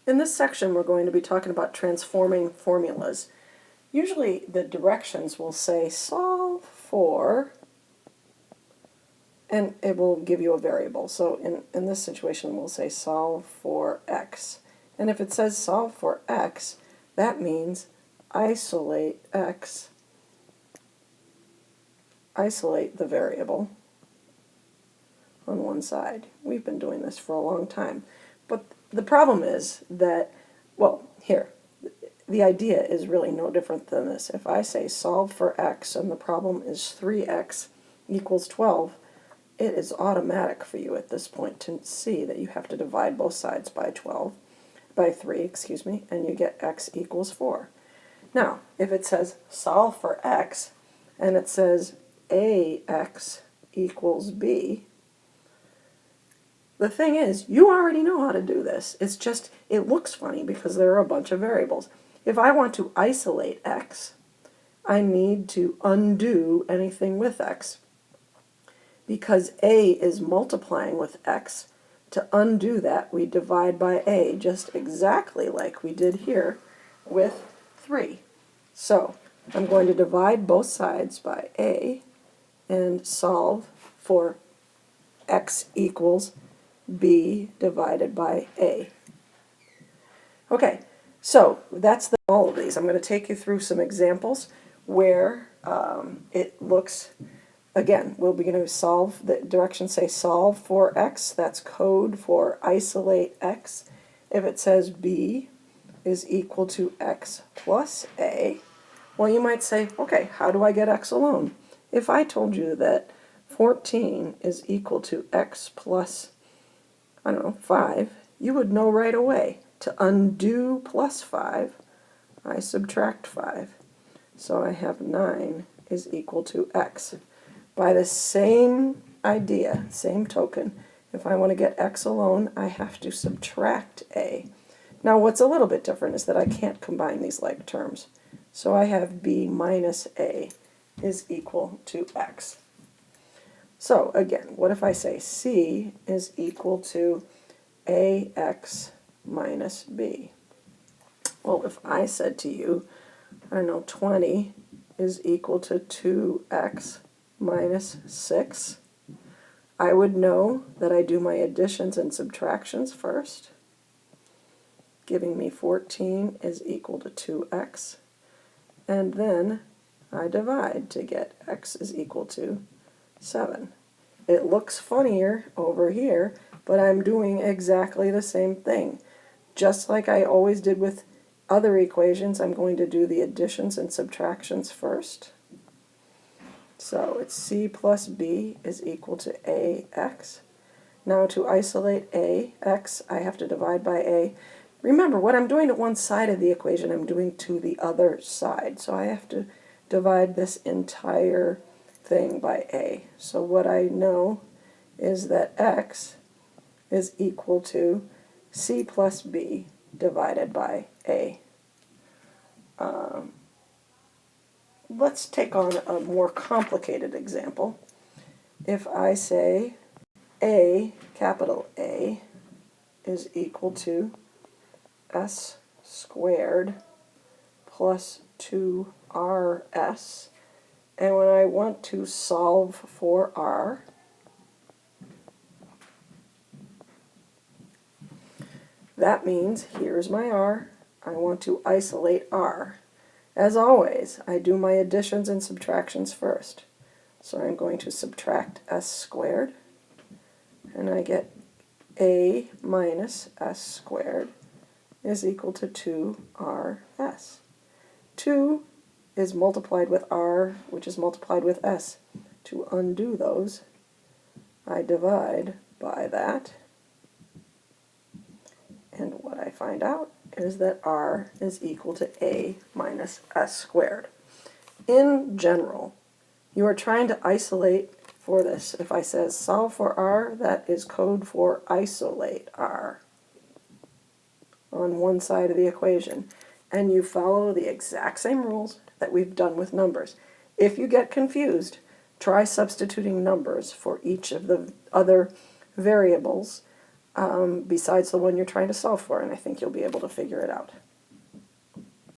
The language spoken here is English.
In this section, we're going to be talking about transforming formulas. Usually the directions will say solve for, and it will give you a variable. So in this situation, we'll say solve for x. And if it says solve for x, that means isolate x, isolate the variable on one side. We've been doing this for a long time. But the problem is that, well, here, the idea is really no different than this. If I say solve for x and the problem is 3x equals 12, it is automatic for you at this point to see that you have to divide both sides by 3, excuse me, and you get x equals 4. Now, if it says solve for x and it says ax equals b, the thing is, you already know how to do this. It's just, it looks funny because there are a bunch of variables. If I want to isolate x, I need to undo anything with x. Because a is multiplying with x, to undo that, we divide by a, just exactly like we did here with 3. So, I'm going to divide both sides by a and solve for x equals b divided by a. Okay, so that's all of these. I'm going to take you through some examples where it looks, again, we'll be going to solve, the directions say solve for x, that's code for isolate x. If it says b is equal to x plus a, well, you might say, okay, how do I get x alone? If I told you that 14 is equal to x plus, I don't know, 5, you would know right away. To undo plus 5, I subtract 5. So I have 9 is equal to x. By the same idea, same token, if I want to get x alone, I have to subtract a. Now what's a little bit different is that I can't combine these like terms. So I have b minus a is equal to x. So again, what if I say c is equal to ax minus b? Well, if I said to you, I don't know, 20 is equal to 2x minus 6, I would know that I do my additions and subtractions first, giving me 14 is equal to 2x, and then I divide to get x is equal to 7. It looks funnier over here, but I'm doing exactly the same thing. Just like I always did with other equations, I'm going to do the additions and subtractions first. So it's c plus b is equal to ax. Now to isolate ax, I have to divide by a. Remember, what I'm doing to one side of the equation, I'm doing to the other side. So I have to divide this entire thing by a. So what I know is that x is equal to c plus b divided by a. Let's take on a more complicated example. If I say a, capital A, is equal to s squared plus 2rs, and when I want to solve for r, that means here's my r, I want to isolate r. As always, I do my additions and subtractions first. So I'm going to subtract s squared, and I get a minus s squared is equal to 2rs. 2 is multiplied with r, which is multiplied with s. To undo those, I divide by that, and what I find out is that r is equal to a minus s squared. In general, you are trying to isolate for this. If I says solve for r, that is code for isolate r on one side of the equation. And you follow the exact same rules that we've done with numbers. If you get confused, try substituting numbers for each of the other variables besides the one you're trying to solve for, and I think you'll be able to figure it out.